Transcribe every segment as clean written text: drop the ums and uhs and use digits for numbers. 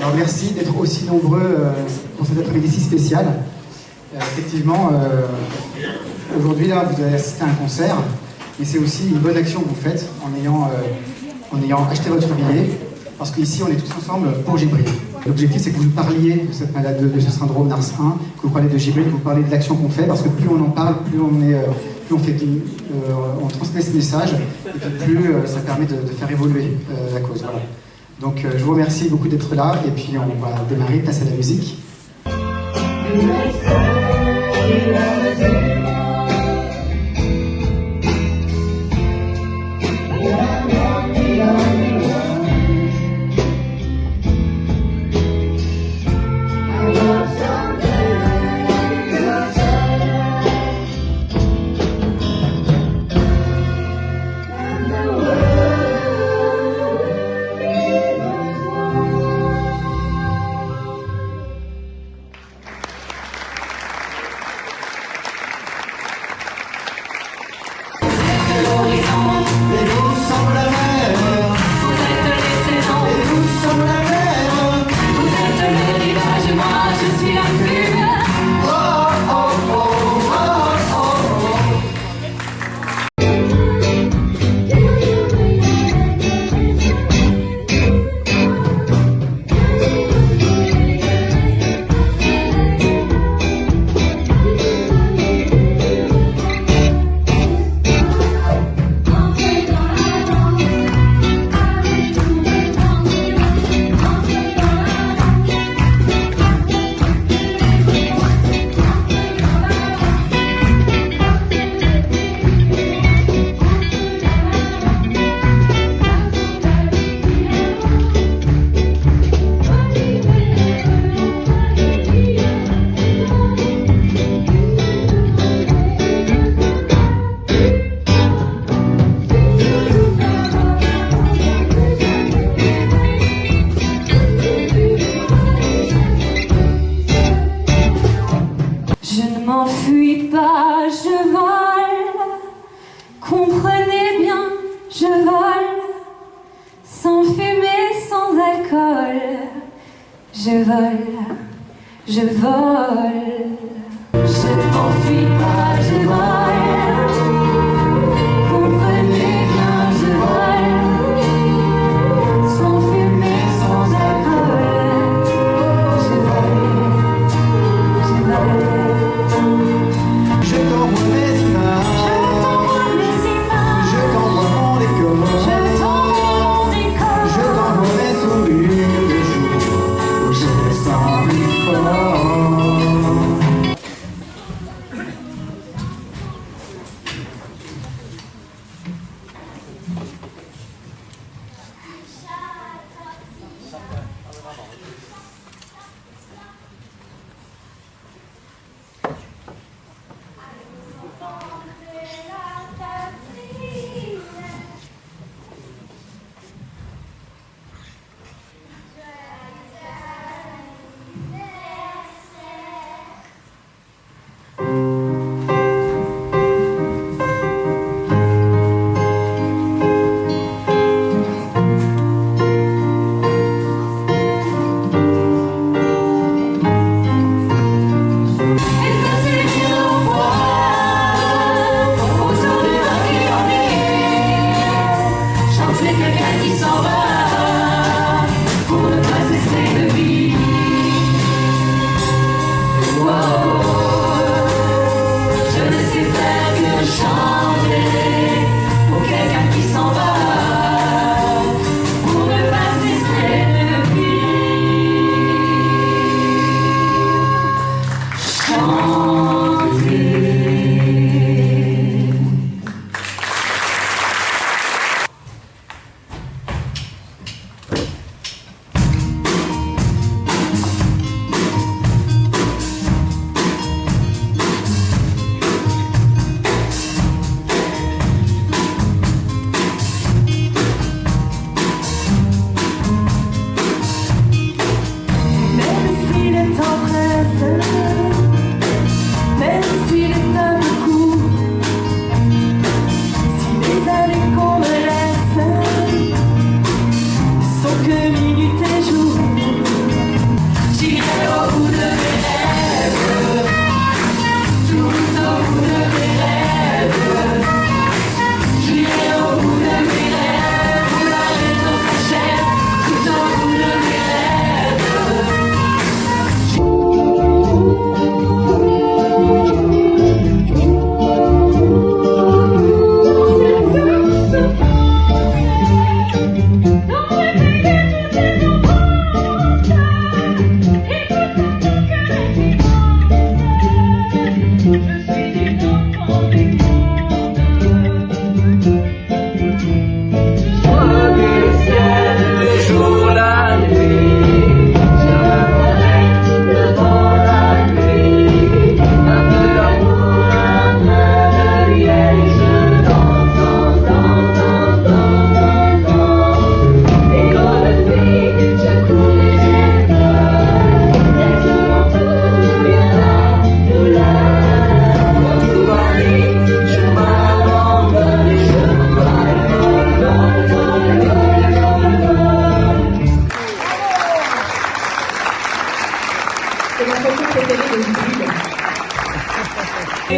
Alors merci d'être aussi nombreux pour cet après-midi si spécial. Effectivement, aujourd'hui là, vous avez assisté à un concert, mais c'est aussi une bonne action que vous faites en ayant acheté votre billet, parce qu'ici on est tous ensemble pour Djibril. L'objectif c'est que vous nous parliez de cette maladie, de ce syndrome NARS 1, que vous parlez de Djibril, que vous parlez de l'action qu'on fait, parce que plus on en parle, plus on transmet ce message, et puis plus ça permet de faire évoluer la cause. Voilà. Donc je vous remercie beaucoup d'être là, et puis on va démarrer, place à la musique. Comprenez bien, je vole, sans fumée, sans alcool. Je vole, je vole. Je ne m'enfuis pas, je vole. Comprenez bien, je vole, sans fumée, sans alcool. Je vole, je vole. Je t'envoie mes images.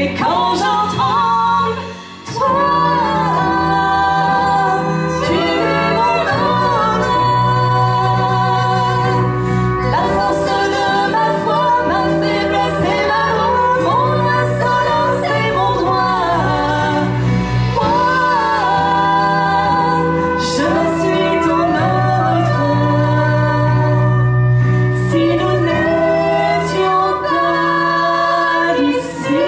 Et quand j'entends toi, tu es mon ordre. La force de ma foi, ma faiblesse et ma loi, mon insolence et mon droit. Moi, je suis ton autre. Si nous n'étions pas ici,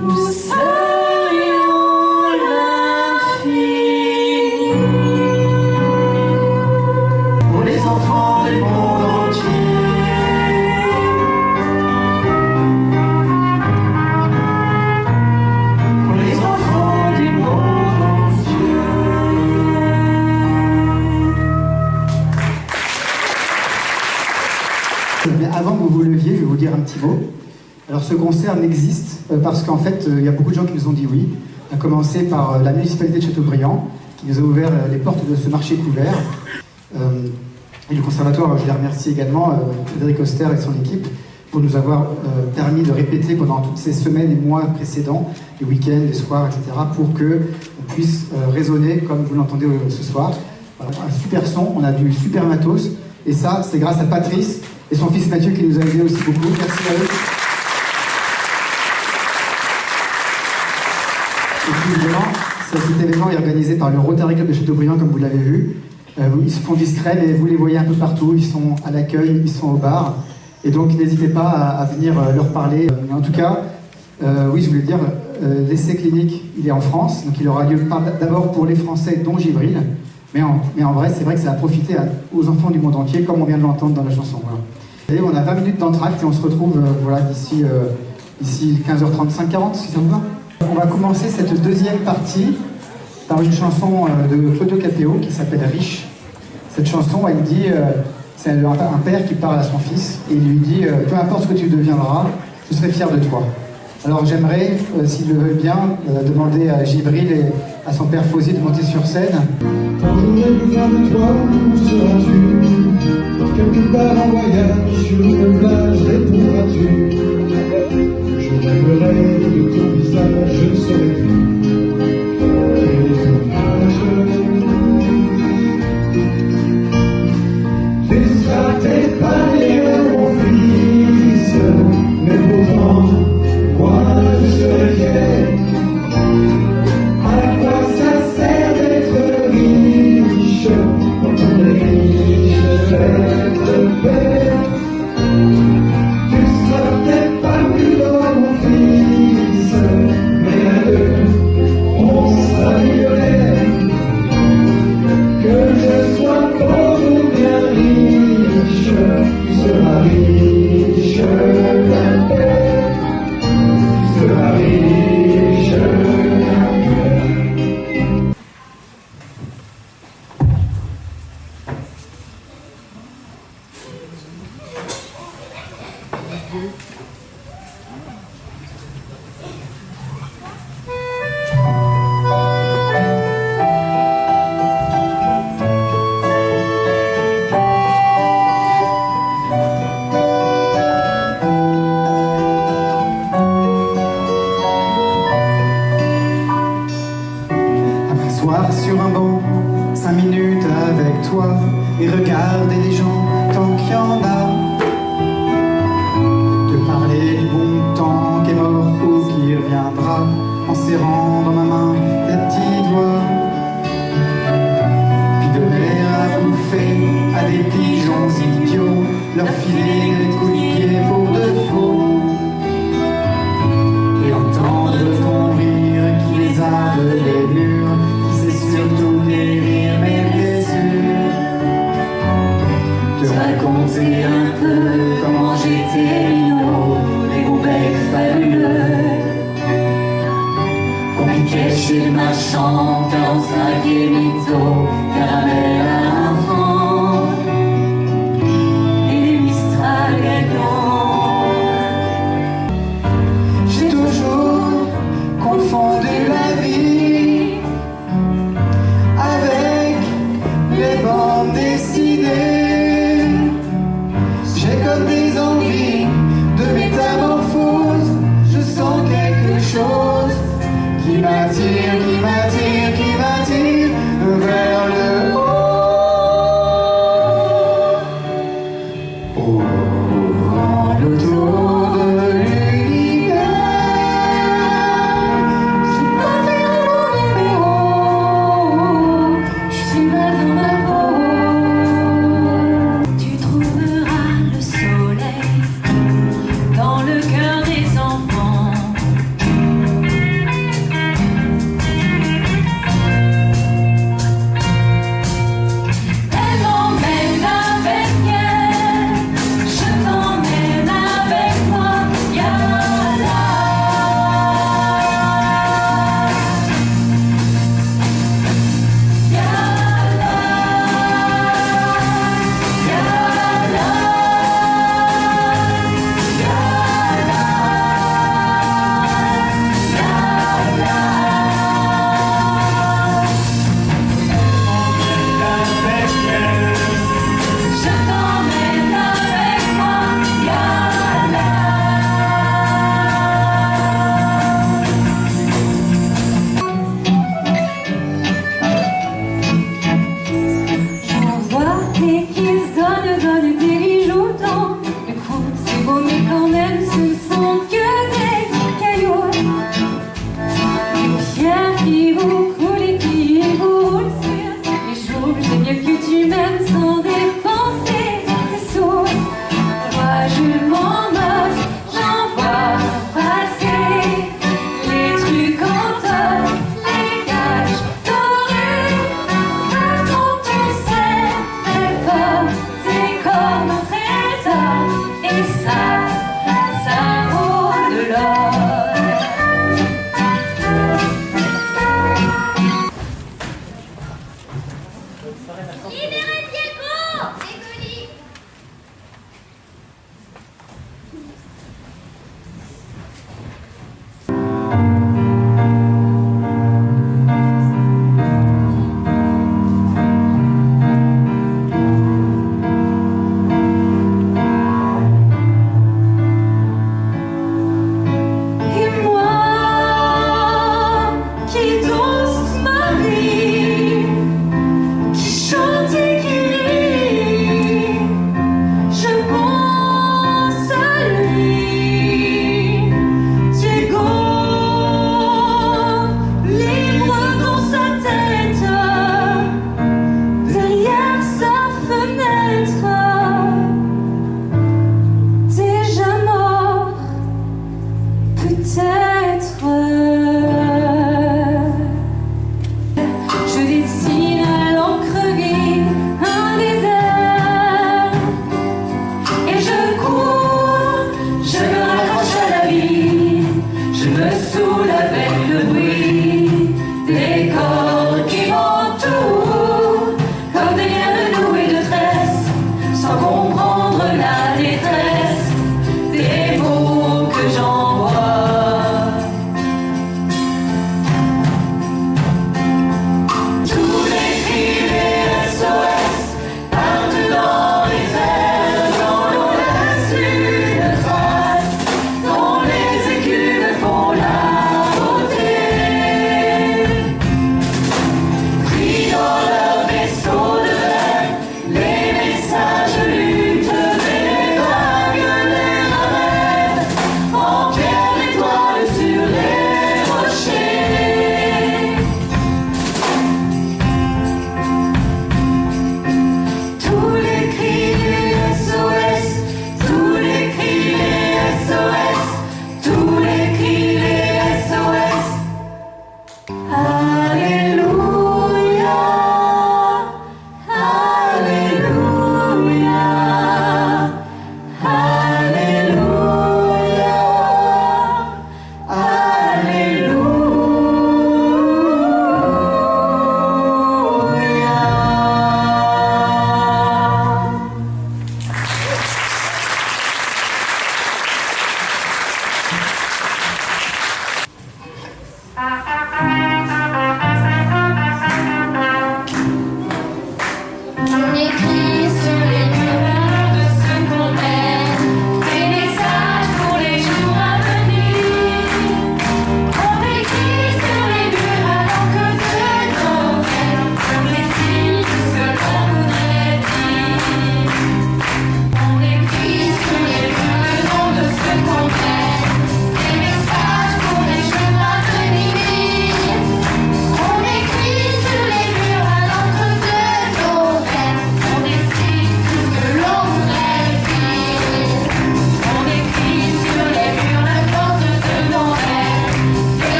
nous serions l'infini. Pour les enfants du monde entier, pour les enfants du monde entier. Mais avant que vous vous leviez, je vais vous dire un petit mot. Alors ce concert n'existe parce qu'en fait, il y a beaucoup de gens qui nous ont dit oui, à commencer par la municipalité de Châteaubriand, qui nous a ouvert les portes de ce marché couvert. Et le conservatoire, je les remercie également, Frédéric Oster et son équipe, pour nous avoir permis de répéter pendant toutes ces semaines et mois précédents, les week-ends, les soirs, etc., pour qu'on puisse résonner comme vous l'entendez ce soir. Voilà, un super son, on a du super matos, et ça, c'est grâce à Patrice et son fils Mathieu qui nous a aidés aussi beaucoup. Merci à eux. Et puis évidemment, cet événement est organisé par le Rotary Club de Châteaubriand, comme vous l'avez vu. Ils se font discrets, mais vous les voyez un peu partout. Ils sont à l'accueil, ils sont au bar. Et donc, n'hésitez pas à venir leur parler. Mais en tout cas, oui, je voulais dire, l'essai clinique, il est en France. Donc, il aura lieu d'abord pour les Français, dont Givril. Mais en vrai, c'est vrai que ça a profité aux enfants du monde entier, comme on vient de l'entendre dans la chanson. Voilà. Et on a 20 minutes d'entracte et on se retrouve voilà, d'ici 15h35, 40, si ça vous va. On va commencer cette deuxième partie par une chanson de Claudio Capéo qui s'appelle Riche. Cette chanson, elle dit, c'est un père qui parle à son fils et il lui dit peu importe ce que tu deviendras, je serai fier de toi. Alors j'aimerais, s'il le veut bien, demander à Givril et à son père Fosy de monter sur scène. Quand j'aurai besoin de toi, où seras-tu? Quelque part en voyage, sur une plage, répondras-tu? Je rêverai de ton visage, je serai tout. Et ton âge. Tu seras épargné, mon fils, mais pourtant, moi je serai fier. À quoi ça sert d'être riche quand on est riche d'être bête? Tu seras peut-être pas plus beau, mon fils, mais à deux, on sera millionnaire. Que je sois pauvre ou bien riche, tu seras riche d'un père. Tu seras riche d'un père. M'asseoir sur un banc, 5 minutes avec toi, et regarder les gens tant qu'il y en a. Te parler du bon temps qui est mort ou qui reviendra, en serrant dans ma main tes petits doigts. Puis donner à bouffer à des pigeons idiots, leur filer des coups de pied pour de faux. Et entendre ton rire qui lézarde les murs, qui sait surtout guérir mes blessures. Te raconter un peu comment j'étais minot, les gros becs fabuleux qu'on piquait chez le marchand, 45 et mytho, caramel à l'enfant et les Mistral gagnants. J'ai toujours confondu la vie avec les bandes dessinées. J'ai comme des envies de métamorphose. libérer Diego! Décolis! Et moi, qui danse ma vie, qui chante et qui rit, je pense à lui, Diego, libre dans sa tête, derrière sa fenêtre, déjà mort. Peut-être je dessine à l'encre vive un désert et je cours, je me raccroche à la vie, je me saoule avec le bruit des cordes qui m'entourent comme des liens de nous et de tresse, sans comprendre la détresse des mots que j'envoie. Tous les cris des SOS partent dans les airs, quand l'on laisse une trace, dont les écumes font la beauté. Pris dans leur vaisseau de verre, les messages luttent, mais les vagues les ramènent en pierre d'étoiles sur les rochers. Tous les cris des SOS, tous les cris des SOS, tous les cris des SOS. Alléluia, Alléluia, Alléluia, Alléluia. On écrit sur les murs de ce qu'on aime des messages pour les jours à venir. On écrit sur les murs à l'encre de nos rêves comme les signes de ce qu'on voudrait dire. On écrit sur les murs le nom de ce qu'on aime des messages pour les jours à venir. On écrit sur les murs à l'encre de nos rêves, on dessine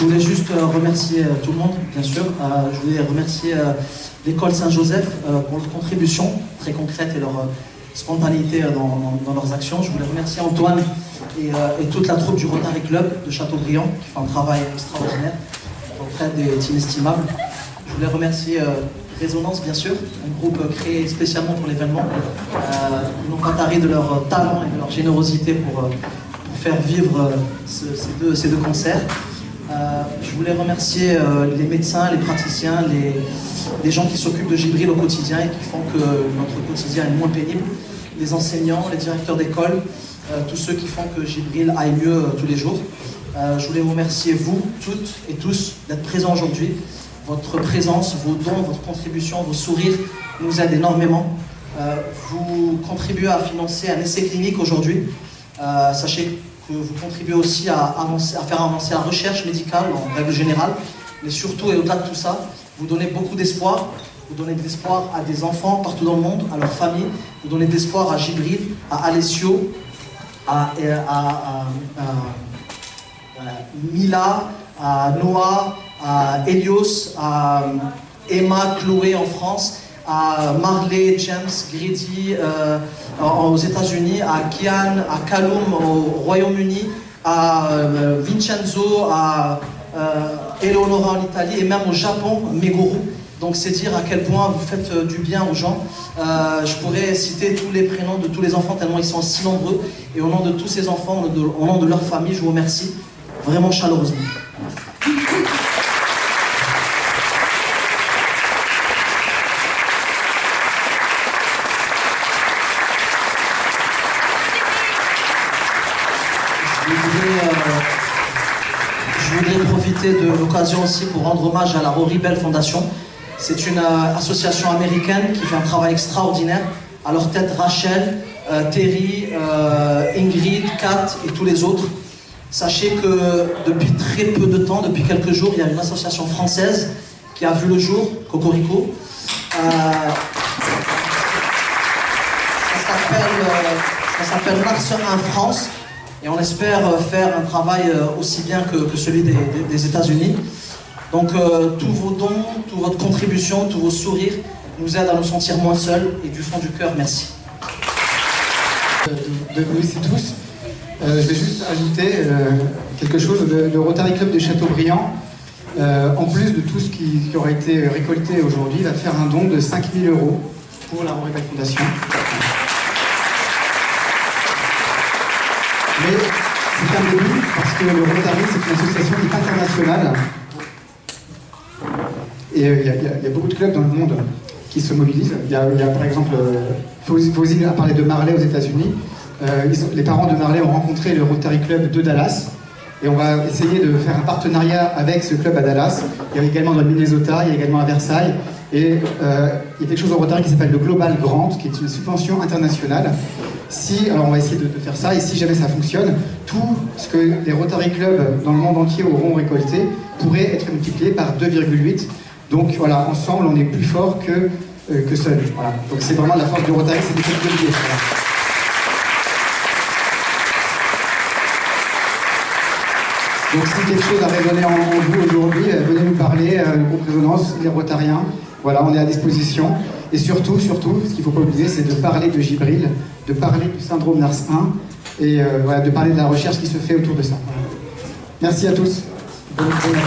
Je voulais juste remercier tout le monde, bien sûr. Je voulais remercier l'école Saint-Joseph pour leur contribution très concrète et leur spontanéité dans leurs actions. Je voulais remercier Antoine et toute la troupe du Rotary Club de Châteaubriand qui fait un travail extraordinaire auprès des inestimables. Je voulais remercier Résonance, bien sûr, un groupe créé spécialement pour l'événement. Ils n'ont pas taré de leur talent et de leur générosité pour faire vivre ces deux concerts. Je voulais remercier les médecins, les praticiens, les gens qui s'occupent de Djibril au quotidien et qui font que notre quotidien est moins pénible, les enseignants, les directeurs d'école, tous ceux qui font que Djibril aille mieux tous les jours. Je voulais vous remercier, vous, toutes et tous, d'être présents aujourd'hui. Votre présence, vos dons, votre contribution, vos sourires nous aident énormément. Vous contribuez à financer un essai clinique aujourd'hui. Sachez que vous contribuez aussi à faire avancer la recherche médicale en règle générale, mais surtout et au-delà de tout ça, vous donnez beaucoup d'espoir. Vous donnez de l'espoir à des enfants partout dans le monde, à leurs familles. Vous donnez de l'espoir à Djibril, à Alessio, à Mila, à Noah, à Elios, à Emma, Chloé en France, à Marley, James, Grady aux États-Unis, à Kian, à Callum au Royaume-Uni, à Vincenzo, à Eleonora en Italie et même au Japon, Meguru. Donc c'est dire à quel point vous faites du bien aux gens. Je pourrais citer tous les prénoms de tous les enfants tellement ils sont si nombreux. Et au nom de tous ces enfants, au nom de leur famille, je vous remercie vraiment chaleureusement. Je voudrais profiter de l'occasion aussi pour rendre hommage à la Rory Bell Foundation. C'est une association américaine qui fait un travail extraordinaire. À leur tête, Rachel, Terry, Ingrid, Kat et tous les autres. Sachez que depuis très peu de temps, depuis quelques jours, il y a une association française qui a vu le jour, Cocorico. Ça s'appelle Mars 1 France. Et on espère faire un travail aussi bien que celui des États-Unis. Donc tous vos dons, toute votre contribution, tous vos sourires nous aident à nous sentir moins seuls et du fond du cœur, merci. De vous et tous, je vais juste ajouter quelque chose. Le Rotary Club de Châteaubriand, en plus de tout ce qui aura été récolté aujourd'hui, va faire un don de 5 000 € pour la Rory Bell Foundation. Mais c'est un début parce que le Rotary, c'est une association qui est internationale. Et il y a beaucoup de clubs dans le monde qui se mobilisent. Il y a par exemple, Fawzine a parlé de Marley aux États-Unis. Les parents de Marley ont rencontré le Rotary Club de Dallas. Et on va essayer de faire un partenariat avec ce club à Dallas. Il y a également dans le Minnesota, il y a également à Versailles. Et il y a quelque chose au Rotary qui s'appelle le Global Grant, qui est une subvention internationale. Alors on va essayer de faire ça, et si jamais ça fonctionne, tout ce que les Rotary Clubs dans le monde entier auront récolté pourrait être multiplié par 2,8. Donc voilà, ensemble on est plus fort que seul. Voilà. Donc c'est vraiment la force du Rotary, c'est des choses de lier. Voilà. Donc si quelque chose a résonné en vous aujourd'hui, venez nous parler, le groupe Résonance, les Rotariens. Voilà, on est à disposition. Et surtout, ce qu'il ne faut pas oublier, c'est de parler de Djibril, de parler du syndrome Nars 1 et voilà, de parler de la recherche qui se fait autour de ça. Voilà. Merci à tous. Bonne après-midi.